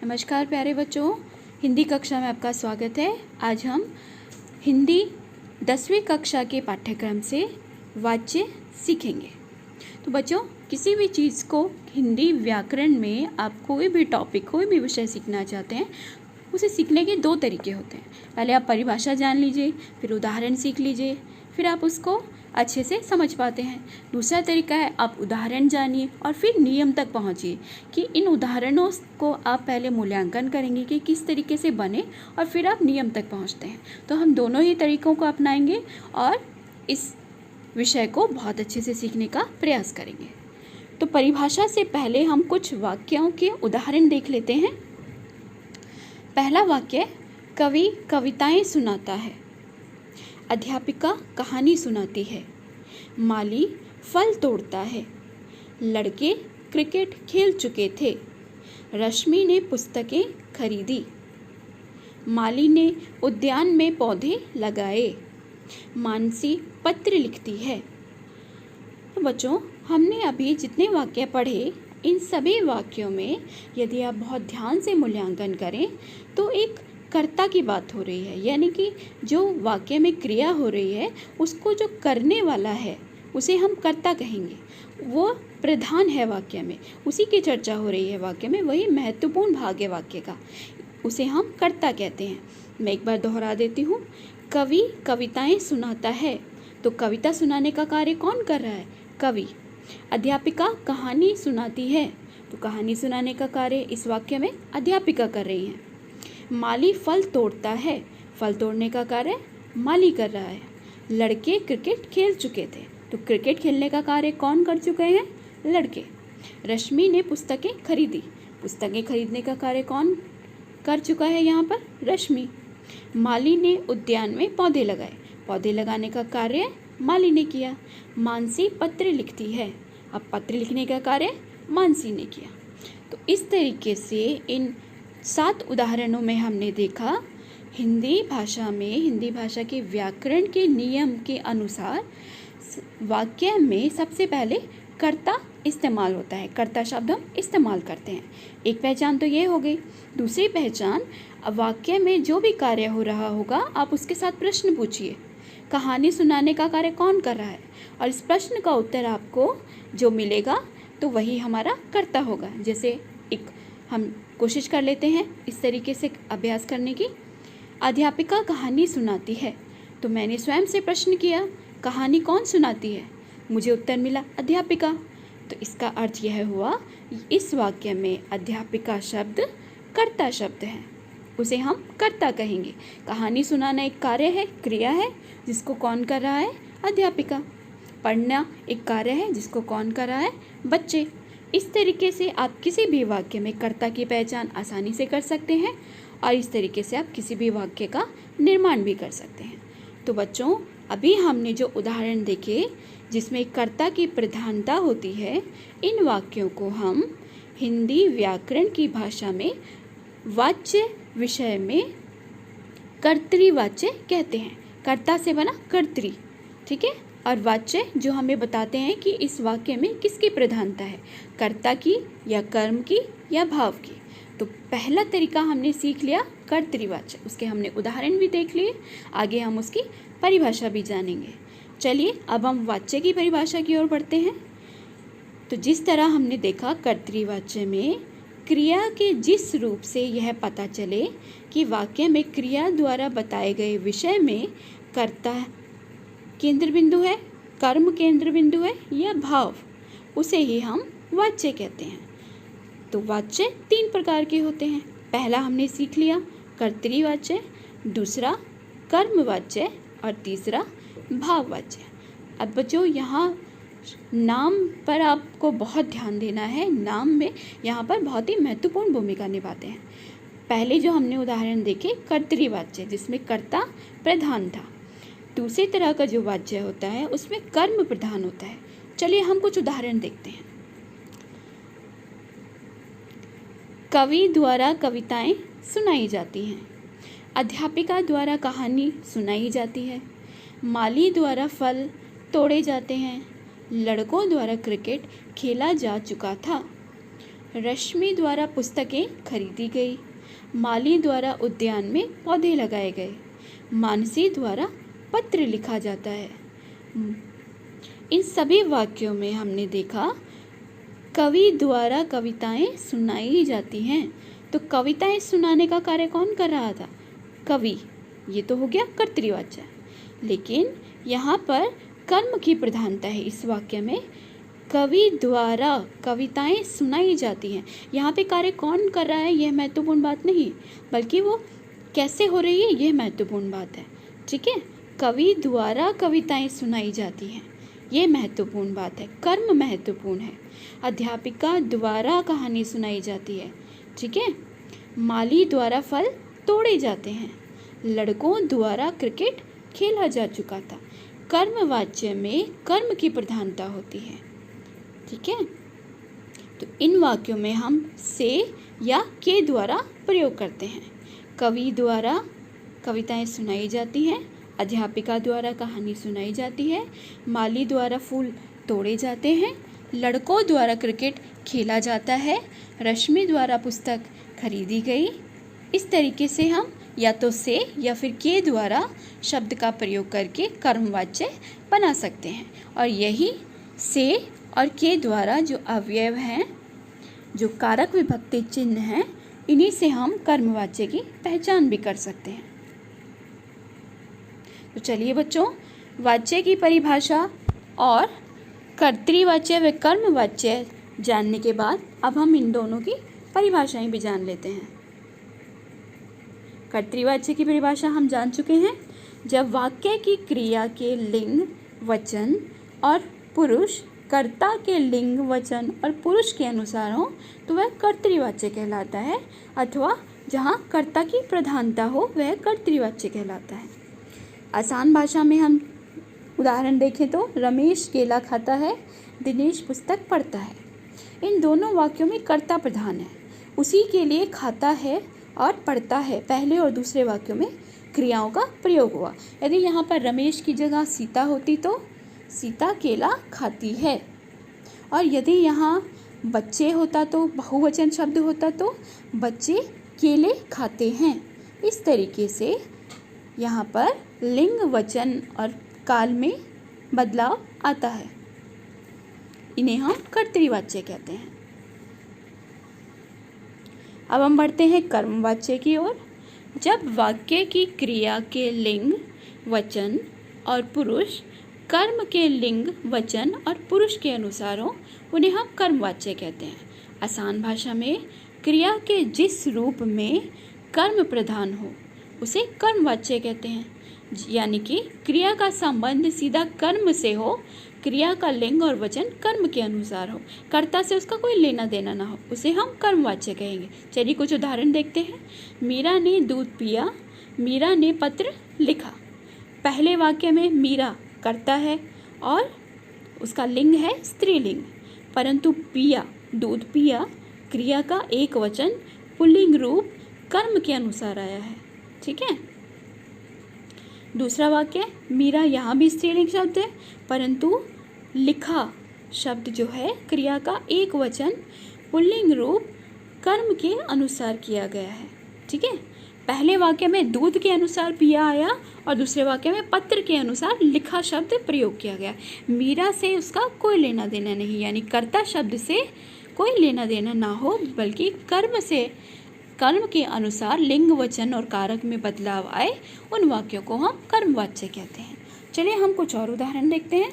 नमस्कार प्यारे बच्चों, हिंदी कक्षा में आपका स्वागत है। आज हम हिंदी 10वीं कक्षा के पाठ्यक्रम से वाच्य सीखेंगे। तो बच्चों, किसी भी चीज़ को हिंदी व्याकरण में आप कोई भी टॉपिक, कोई भी विषय सीखना चाहते हैं, उसे सीखने के दो तरीके होते हैं। पहले आप परिभाषा जान लीजिए, फिर उदाहरण सीख लीजिए, फिर आप उसको अच्छे से समझ पाते हैं। दूसरा तरीका है आप उदाहरण जानिए और फिर नियम तक पहुंचिए कि इन उदाहरणों को आप पहले मूल्यांकन करेंगे कि किस तरीके से बने और फिर आप नियम तक पहुंचते हैं। तो हम दोनों ही तरीकों को अपनाएंगे और इस विषय को बहुत अच्छे से सीखने का प्रयास करेंगे। तो परिभाषा से पहले हम कुछ वाक्यों के उदाहरण देख लेते हैं। पहला वाक्य, कवि कविताएं सुनाता है। अध्यापिका कहानी सुनाती है। माली फल तोड़ता है। लड़के क्रिकेट खेल चुके थे। रश्मि ने पुस्तकें खरीदी। माली ने उद्यान में पौधे लगाए। मानसी पत्र लिखती है। तो बच्चों, हमने अभी जितने वाक्य पढ़े, इन सभी वाक्यों में यदि आप बहुत ध्यान से मूल्यांकन करें तो एक कर्ता की बात हो रही है, यानी कि जो वाक्य में क्रिया हो रही है उसको जो करने वाला है उसे हम कर्ता कहेंगे। वो प्रधान है वाक्य में, उसी की चर्चा हो रही है वाक्य में, वही महत्वपूर्ण भाग है वाक्य का, उसे हम कर्ता कहते हैं। मैं एक बार दोहरा देती हूँ। कवि कविताएं सुनाता है, तो कविता सुनाने का कार्य कौन कर रहा है? कवि। अध्यापिका कहानी सुनाती है, तो कहानी सुनाने का कार्य इस वाक्य में अध्यापिका कर रही है। माली फल तोड़ता है, फल तोड़ने का कार्य माली कर रहा है। लड़के क्रिकेट खेल चुके थे, तो क्रिकेट खेलने का कार्य कौन कर चुके हैं? लड़के। रश्मि ने पुस्तकें खरीदी, पुस्तकें खरीदने का कार्य कौन कर चुका है यहाँ पर? रश्मि। माली ने उद्यान में पौधे लगाए, पौधे लगाने का कार्य माली ने किया। मानसी पत्र लिखती है, अब पत्र लिखने का कार्य मानसी ने किया। तो इस तरीके से इन 7 उदाहरणों में हमने देखा हिंदी भाषा के व्याकरण के नियम के अनुसार वाक्य में सबसे पहले कर्ता इस्तेमाल होता है। कर्ता शब्द हम इस्तेमाल करते हैं। एक पहचान तो ये हो गई। दूसरी पहचान, वाक्य में जो भी कार्य हो रहा होगा आप उसके साथ प्रश्न पूछिए। कहानी सुनाने का कार्य कौन कर रहा है, और इस प्रश्न का उत्तर आपको जो मिलेगा तो वही हमारा कर्ता होगा। जैसे एक हम कोशिश कर लेते हैं इस तरीके से अभ्यास करने की। अध्यापिका कहानी सुनाती है, तो मैंने स्वयं से प्रश्न किया, कहानी कौन सुनाती है? मुझे उत्तर मिला अध्यापिका। तो इसका अर्थ यह हुआ, इस वाक्य में अध्यापिका शब्द कर्ता शब्द है, उसे हम कर्ता कहेंगे। कहानी सुनाना एक कार्य है, क्रिया है, जिसको कौन कर रहा है? अध्यापिका। पढ़ना एक कार्य है, जिसको कौन कर रहा है? बच्चे। इस तरीके से आप किसी भी वाक्य में कर्ता की पहचान आसानी से कर सकते हैं और इस तरीके से आप किसी भी वाक्य का निर्माण भी कर सकते हैं। तो बच्चों, अभी हमने जो उदाहरण देखे जिसमें कर्ता की प्रधानता होती है, इन वाक्यों को हम हिंदी व्याकरण की भाषा में वाच्य विषय में कर्तृवाच्य कहते हैं। कर्ता से बना कर्तृ, ठीक है। और वाच्य जो हमें बताते हैं कि इस वाक्य में किसकी प्रधानता है, कर्ता की या कर्म की या भाव की। तो पहला तरीका हमने सीख लिया कर्तृवाच्य, उसके हमने उदाहरण भी देख लिए, आगे हम उसकी परिभाषा भी जानेंगे। चलिए अब हम वाच्य की परिभाषा की ओर बढ़ते हैं। तो जिस तरह हमने देखा कर्तृवाच्य में क्रिया के जिस रूप से यह पता चले कि वाक्य में क्रिया द्वारा बताए गए विषय में कर्ता केंद्र बिंदु है, कर्म केंद्र बिंदु है या भाव, उसे ही हम वाच्य कहते हैं। तो वाच्य 3 प्रकार के होते हैं। पहला हमने सीख लिया कर्तृवाच्य, दूसरा कर्मवाच्य और तीसरा भाववाच्य। अब बच्चों, यहाँ नाम पर आपको बहुत ध्यान देना है। नाम में यहाँ पर बहुत ही महत्वपूर्ण भूमिका निभाते हैं। पहले जो हमने उदाहरण देखे कर्तृवाच्य, जिसमें कर्ता प्रधान था। दूसरी तरह का जो वाच्य होता है उसमें कर्म प्रधान होता है। चलिए हम कुछ उदाहरण देखते हैं। कवि द्वारा कविताएं सुनाई जाती हैं। अध्यापिका द्वारा कहानी सुनाई जाती है। माली द्वारा फल तोड़े जाते हैं। लड़कों द्वारा क्रिकेट खेला जा चुका था। रश्मि द्वारा पुस्तकें खरीदी गई, माली द्वारा उद्यान में पौधे लगाए गए, मानसी द्वारा पत्र लिखा जाता है। इन सभी वाक्यों में हमने देखा कवि द्वारा कविताएं सुनाई जाती हैं। तो कविताएं सुनाने का कार्य कौन कर रहा था? कवि। ये तो हो गया कर्तृवाच्य। लेकिन यहाँ पर कर्म की प्रधानता है इस वाक्य में। कवि द्वारा कविताएं सुनाई जाती हैं। यहाँ पे कार्य कौन कर रहा है यह महत्वपूर्ण बात नहीं, बल्कि वो कैसे हो रही है यह महत्वपूर्ण बात है। ठीक है, कवि द्वारा कविताएं सुनाई जाती हैं, ये महत्वपूर्ण बात है। कर्म महत्वपूर्ण है। अध्यापिका द्वारा कहानी सुनाई जाती है। ठीक है, माली द्वारा फल तोड़े जाते हैं, लड़कों द्वारा क्रिकेट खेला जा चुका था। कर्मवाच्य में कर्म की प्रधानता होती है। ठीक है, तो इन वाक्यों में हम से या के द्वारा प्रयोग करते हैं। कवि द्वारा कविताएं सुनाई जाती हैं, अध्यापिका द्वारा कहानी सुनाई जाती है, माली द्वारा फूल तोड़े जाते हैं, लड़कों द्वारा क्रिकेट खेला जाता है, रश्मि द्वारा पुस्तक खरीदी गई। इस तरीके से हम या तो से या फिर के द्वारा शब्द का प्रयोग करके कर्मवाच्य बना सकते हैं। और यही से और के द्वारा जो अवयव हैं, जो कारक विभक्ति चिन्ह हैं, इन्हीं से हम कर्मवाच्य की पहचान भी कर सकते हैं। तो चलिए बच्चों, वाच्य की परिभाषा और कर्तृवाच्य व कर्मवाच्य जानने के बाद अब हम इन दोनों की परिभाषाएं भी जान लेते हैं। कर्तृवाच्य की परिभाषा हम जान चुके हैं। जब वाक्य की क्रिया के लिंग, वचन और पुरुष कर्ता के लिंग, वचन और पुरुष के अनुसार हो तो वह कर्तृवाच्य कहलाता है, अथवा जहाँ कर्ता की प्रधानता हो वह कर्तृवाच्य कहलाता है। आसान भाषा में हम उदाहरण देखें तो रमेश केला खाता है, दिनेश पुस्तक पढ़ता है। इन दोनों वाक्यों में कर्ता प्रधान है, उसी के लिए खाता है और पढ़ता है पहले और दूसरे वाक्यों में क्रियाओं का प्रयोग हुआ। यदि यहाँ पर रमेश की जगह सीता होती तो सीता केला खाती है, और यदि यहाँ बच्चे होता तो बहुवचन शब्द होता तो बच्चे केले खाते हैं। इस तरीके से यहाँ पर लिंग, वचन और काल में बदलाव आता है। इन्हें हम कर्तृवाच्य कहते हैं। अब हम बढ़ते हैं कर्मवाच्य की ओर। जब वाक्य की क्रिया के लिंग, वचन और पुरुष कर्म के लिंग, वचन और पुरुष के अनुसार हो उन्हें हम कर्मवाच्य कहते हैं। आसान भाषा में क्रिया के जिस रूप में कर्म प्रधान हो उसे कर्मवाच्य कहते हैं। यानी कि क्रिया का संबंध सीधा कर्म से हो, क्रिया का लिंग और वचन कर्म के अनुसार हो, कर्ता से उसका कोई लेना देना ना हो, उसे हम कर्मवाच्य कहेंगे। चलिए कुछ उदाहरण देखते हैं। मीरा ने दूध पिया, मीरा ने पत्र लिखा। पहले वाक्य में मीरा कर्ता है और उसका लिंग है स्त्रीलिंग, परंतु पिया, दूध पिया, क्रिया का एक वचन पुल्लिंग रूप कर्म के अनुसार आया है। ठीक है। दूसरा वाक्य, मीरा यहाँ भी स्त्रीलिंग शब्द है, परंतु लिखा शब्द जो है क्रिया का एक वचन पुल्लिंग रूप कर्म के अनुसार किया गया है। ठीक है। पहले वाक्य में दूध के अनुसार पिया आया और दूसरे वाक्य में पत्र के अनुसार लिखा शब्द प्रयोग किया गया। मीरा से उसका कोई लेना देना नहीं, यानी कर्ता शब्द से कोई लेना देना ना हो, बल्कि कर्म से, कर्म के अनुसार लिंग, वचन और कारक में बदलाव आए, उन वाक्यों को हम कर्मवाच्य कहते हैं। चलिए हम कुछ और उदाहरण देखते हैं।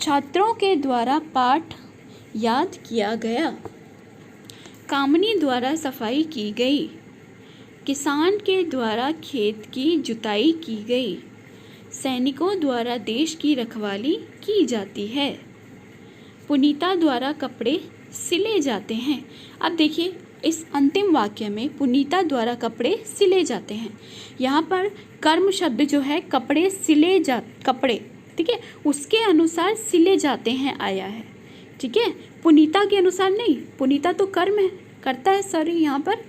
छात्रों के द्वारा पाठ याद किया गया, कामनी द्वारा सफाई की गई, किसान के द्वारा खेत की जुताई की गई, सैनिकों द्वारा देश की रखवाली की जाती है, पुनीता द्वारा कपड़े सिले जाते हैं। अब देखिए इस अंतिम वाक्य में पुनीता द्वारा कपड़े सिले जाते हैं। यहाँ पर कर्म शब्द जो है कपड़े सिले जा, कपड़े, ठीक है, उसके अनुसार सिले जाते हैं आया है। ठीक है, पुनीता के अनुसार नहीं, पुनीता तो कर्म है, करता है, सॉरी, यहाँ पर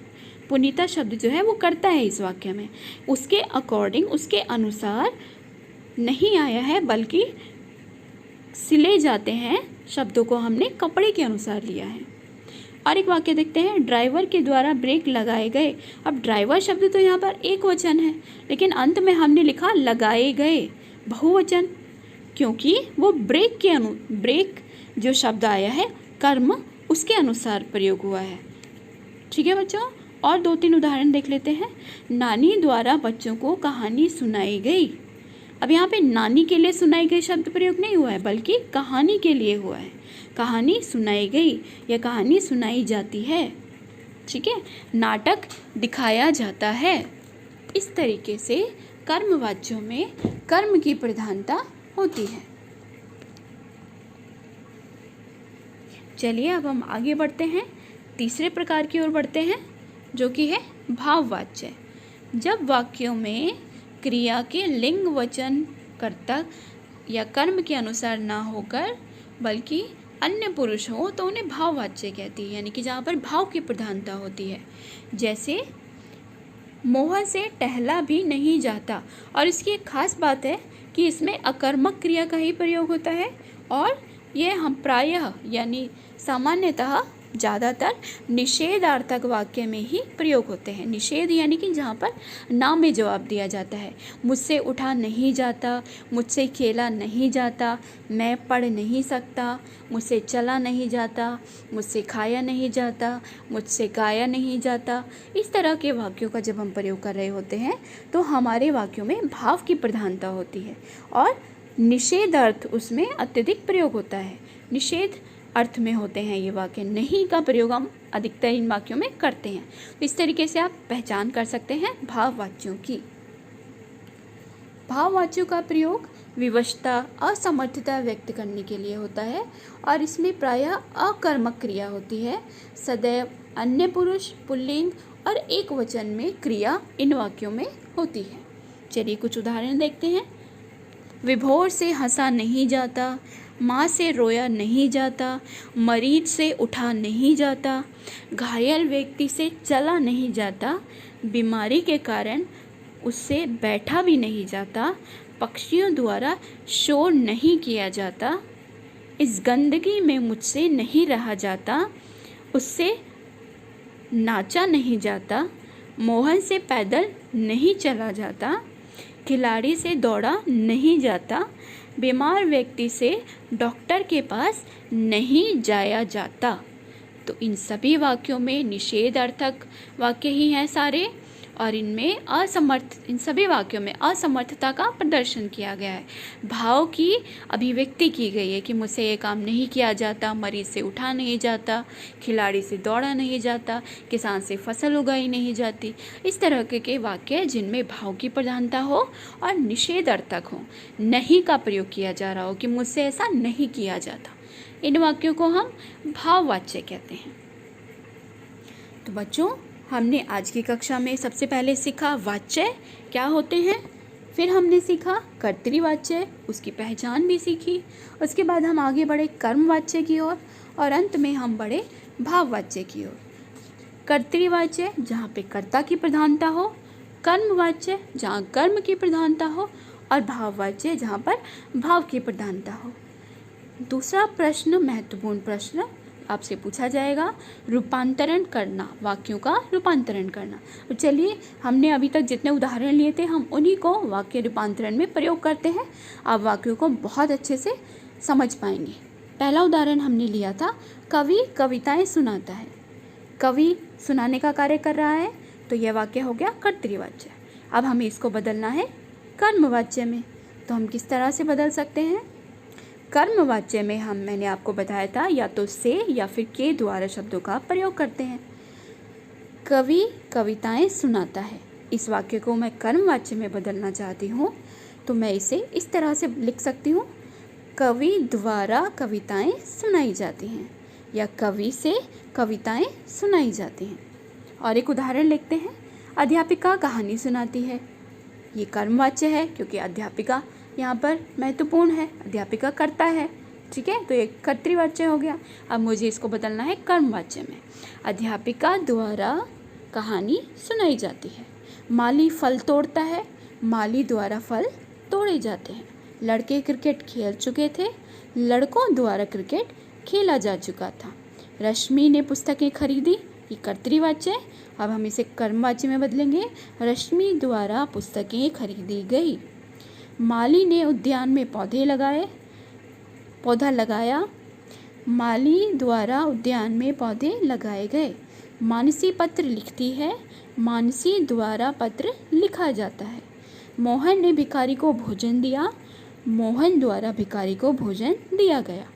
पुनीता शब्द जो है वो करता है इस वाक्य में, उसके अकॉर्डिंग, उसके अनुसार नहीं आया है, बल्कि सिले जाते हैं शब्दों को हमने कपड़े के अनुसार लिया है। और एक वाक्य देखते हैं, ड्राइवर के द्वारा ब्रेक लगाए गए। अब ड्राइवर शब्द तो यहाँ पर एक वचन है, लेकिन अंत में हमने लिखा लगाए गए बहुवचन, क्योंकि वो ब्रेक जो शब्द आया है कर्म उसके अनुसार प्रयोग हुआ है। ठीक है बच्चों, और 2-3 उदाहरण देख लेते हैं। नानी द्वारा बच्चों को कहानी सुनाई गई। अब यहाँ पे नानी के लिए सुनाई गई शब्द प्रयोग नहीं हुआ है, बल्कि कहानी के लिए हुआ है। कहानी सुनाई गई या कहानी सुनाई जाती है। ठीक है, नाटक दिखाया जाता है। इस तरीके से कर्मवाच्यों में कर्म की प्रधानता होती है। चलिए अब हम आगे बढ़ते हैं, तीसरे प्रकार की ओर बढ़ते हैं, जो कि है भाववाच्य। जब वाक्यों में क्रिया के लिंग वचन कर्ता या कर्म के अनुसार ना होकर बल्कि अन्य पुरुष हो तो उन्हें भाववाच्य कहती है, यानी कि जहाँ पर भाव की प्रधानता होती है। जैसे मोह से टहला भी नहीं जाता, और इसकी एक खास बात है कि इसमें अकर्मक क्रिया का ही प्रयोग होता है, और ये हम प्रायः यानी सामान्यतः ज़्यादातर निषेधार्थक वाक्य में ही प्रयोग होते हैं। निषेध यानी कि जहाँ पर ना में जवाब दिया जाता है। मुझसे उठा नहीं जाता, मुझसे खेला नहीं जाता, मैं पढ़ नहीं सकता, मुझसे चला नहीं जाता, मुझसे खाया नहीं जाता, मुझसे गाया नहीं जाता। इस तरह के वाक्यों का जब हम प्रयोग कर रहे होते हैं तो हमारे वाक्यों में भाव की प्रधानता होती है, और निषेध अर्थ उसमें अत्यधिक प्रयोग होता है। निषेध अर्थ में होते हैं ये वाक्य, नहीं का प्रयोग हम अधिकतर इन वाक्यों में करते हैं। तो इस तरीके से आप पहचान कर सकते हैं भाववाच्यों की। भाववाच्यों का प्रयोग विवशता, असमर्थता व्यक्त करने के लिए होता है, और इसमें प्रायः अकर्मक क्रिया होती है। सदैव अन्य पुरुष, पुल्लिंग और एक वचन में क्रिया इन वाक्यों में होती है। चलिए कुछ उदाहरण देखते हैं। विभोर से हंसा नहीं जाता, माँ से रोया नहीं जाता, मरीज से उठा नहीं जाता, घायल व्यक्ति से चला नहीं जाता, बीमारी के कारण उससे बैठा भी नहीं जाता, पक्षियों द्वारा शोर नहीं किया जाता, इस गंदगी में मुझसे नहीं रहा जाता, उससे नाचा नहीं जाता, मोहन से पैदल नहीं चला जाता, खिलाड़ी से दौड़ा नहीं जाता, बीमार व्यक्ति से डॉक्टर के पास नहीं जाया जाता। तो इन सभी वाक्यों में निषेधार्थक वाक्य ही हैं सारे, और इन सभी वाक्यों में असमर्थता का प्रदर्शन किया गया है। भाव की अभिव्यक्ति की गई है कि मुझसे ये काम नहीं किया जाता, मरीज से उठा नहीं जाता, खिलाड़ी से दौड़ा नहीं जाता, किसान से फसल उगाई नहीं जाती। इस तरह के वाक्य जिनमें भाव की प्रधानता हो और निषेधार्थक हो, नहीं का प्रयोग किया जा रहा हो कि मुझसे ऐसा नहीं किया जाता, इन वाक्यों को हम भाववाच्य कहते हैं। तो बच्चों, हमने आज की कक्षा में सबसे पहले सीखा वाच्य क्या होते हैं, फिर हमने सीखा कर्तृवाच्य, उसकी पहचान भी सीखी। उसके बाद हम आगे बढ़े कर्मवाच्य की ओर, और अंत में हम बढ़े भाववाच्य की ओर। कर्तृवाच्य जहाँ पे कर्ता की प्रधानता हो, कर्मवाच्य जहाँ कर्म की प्रधानता हो, और भाववाच्य जहाँ पर भाव की प्रधानता हो। दूसरा प्रश्न, महत्वपूर्ण प्रश्न आपसे पूछा जाएगा, रूपांतरण करना, वाक्यों का रूपांतरण करना। तो चलिए, हमने अभी तक जितने उदाहरण लिए थे हम उन्हीं को वाक्य रूपांतरण में प्रयोग करते हैं। आप वाक्यों को बहुत अच्छे से समझ पाएंगे। पहला उदाहरण हमने लिया था, कवि कविताएं सुनाता है। कवि सुनाने का कार्य कर रहा है, तो यह वाक्य हो गया कर्तृवाच्य। अब हमें इसको बदलना है कर्मवाच्य में। तो हम किस तरह से बदल सकते हैं? कर्मवाच्य में मैंने आपको बताया था, या तो से या फिर के द्वारा शब्दों का प्रयोग करते हैं। कवि कविताएं सुनाता है, इस वाक्य को मैं कर्मवाच्य में बदलना चाहती हूँ, तो मैं इसे इस तरह से लिख सकती हूँ, कवि द्वारा कविताएं सुनाई जाती हैं, या कवि से कविताएं सुनाई जाती हैं। और एक उदाहरण लिखते हैं, अध्यापिका कहानी सुनाती है। ये कर्मवाच्य है क्योंकि अध्यापिका यहाँ पर महत्वपूर्ण है, अध्यापिका करता है। ठीक है, तो ये कर्तृवाच्य हो गया। अब मुझे इसको बदलना है कर्मवाच्य में। अध्यापिका द्वारा कहानी सुनाई जाती है। माली फल तोड़ता है, माली द्वारा फल तोड़े जाते हैं। लड़के क्रिकेट खेल चुके थे, लड़कों द्वारा क्रिकेट खेला जा चुका था। रश्मि ने पुस्तकें खरीदी, ये कर्तृवाच्य है। अब हम इसे कर्मवाच्य में बदलेंगे। रश्मि द्वारा पुस्तकें खरीदी गई। माली ने उद्यान में पौधा लगाया। माली द्वारा उद्यान में पौधे लगाए गए। मानसी पत्र लिखती है। मानसी द्वारा पत्र लिखा जाता है। मोहन ने भिखारी को भोजन दिया। मोहन द्वारा भिखारी को भोजन दिया गया।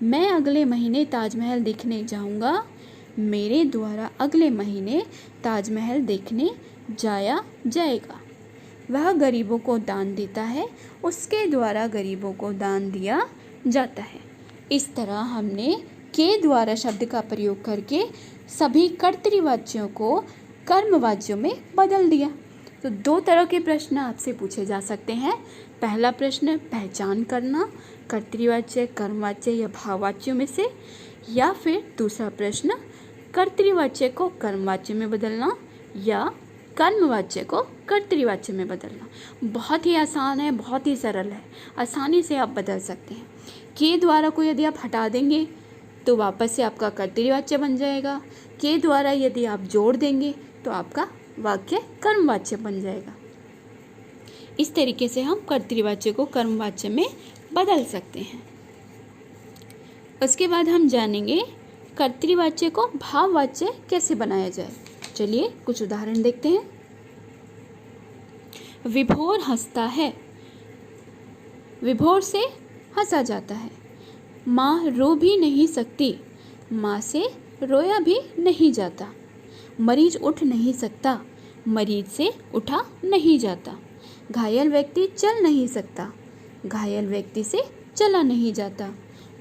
मैं अगले महीने ताजमहल देखने जाऊंगा। मेरे द्वारा अगले महीने ताजमहल देखने जाया जाएगा। वह गरीबों को दान देता है। उसके द्वारा गरीबों को दान दिया जाता है। इस तरह हमने के द्वारा शब्द का प्रयोग करके सभी कर्तृवाच्यों को कर्मवाच्यों में बदल दिया। तो दो तरह के प्रश्न आपसे पूछे जा सकते हैं। पहला प्रश्न पहचान करना कर्तृवाच्य, कर्मवाच्य या भाववाच्यों में से, या फिर दूसरा प्रश्न कर्तृवाच्य को कर्मवाच्य में बदलना या कर्मवाच्य को कर्तृवाच्य में बदलना। बहुत ही आसान है, बहुत ही सरल है, आसानी से आप बदल सकते हैं। के द्वारा को यदि आप हटा देंगे तो वापस से आपका कर्तृवाच्य बन जाएगा। के द्वारा यदि आप जोड़ देंगे तो आपका वाक्य कर्मवाच्य बन जाएगा। इस तरीके से हम कर्तृवाच्य को कर्मवाच्य में बदल सकते हैं। उसके बाद हम जानेंगे कर्तृवाच्य को भाववाच्य कैसे बनाया जाए। चलिए कुछ उदाहरण देखते हैं। विभोर हंसता है। विभोर से हंसा जाता है। माँ रो भी नहीं सकती। माँ से रोया भी नहीं जाता। मरीज उठ नहीं सकता। मरीज से उठा नहीं जाता। घायल व्यक्ति चल नहीं सकता। घायल व्यक्ति से चला नहीं जाता।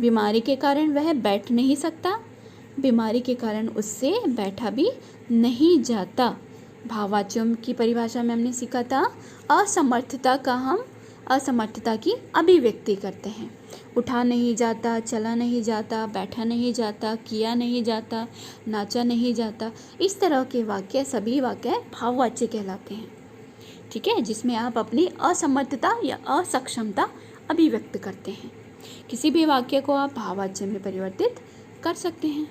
बीमारी के कारण वह बैठ नहीं सकता। बीमारी के कारण उससे बैठा भी नहीं जाता। भाववाच्यों की परिभाषा में हमने सीखा था असमर्थता का हम असमर्थता की अभिव्यक्ति करते हैं। उठा नहीं जाता, चला नहीं जाता, बैठा नहीं जाता, किया नहीं जाता, नाचा नहीं जाता, इस तरह के वाक्य सभी वाक्य भाववाच्य कहलाते हैं। ठीक है, जिसमें आप अपनी असमर्थता या असक्षमता अभिव्यक्त करते हैं। किसी भी वाक्य को आप भाववाच्य में परिवर्तित कर सकते हैं।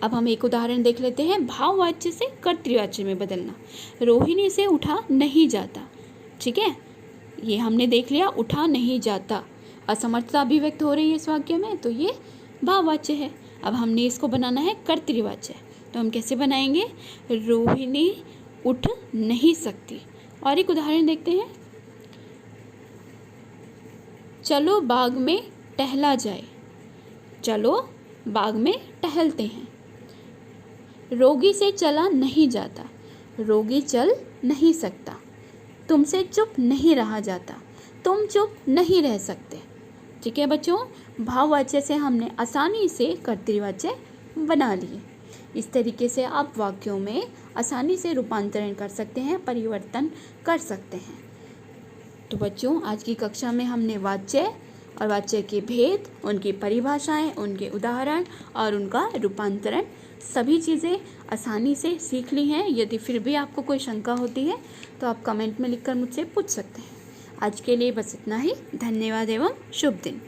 अब हम एक उदाहरण देख लेते हैं भाववाच्य से कर्तृवाच्य में बदलना। रोहिणी से उठा नहीं जाता। ठीक है, ये हमने देख लिया, उठा नहीं जाता, असमर्थता अभिव्यक्त हो रही है इस वाक्य में, तो ये भाववाच्य है। अब हमने इसको बनाना है कर्तृवाच्य, तो हम कैसे बनाएंगे? रोहिणी उठ नहीं सकती। और एक उदाहरण देखते हैं। चलो बाग में टहला जाए। चलो बाग में टहलते हैं। रोगी से चला नहीं जाता। रोगी चल नहीं सकता। तुमसे चुप नहीं रहा जाता। तुम चुप नहीं रह सकते। ठीक है बच्चों, भाववाच्य से हमने आसानी से कर्तृवाच्य बना लिए। इस तरीके से आप वाक्यों में आसानी से रूपांतरण कर सकते हैं, परिवर्तन कर सकते हैं। तो बच्चों, आज की कक्षा में हमने वाच्य और वाच्य के भेद, उनकी परिभाषाएं, उनके उदाहरण और उनका रूपांतरण सभी चीज़ें आसानी से सीख ली हैं। यदि फिर भी आपको कोई शंका होती है तो आप कमेंट में लिखकर मुझसे पूछ सकते हैं। आज के लिए बस इतना ही। धन्यवाद एवं शुभ दिन।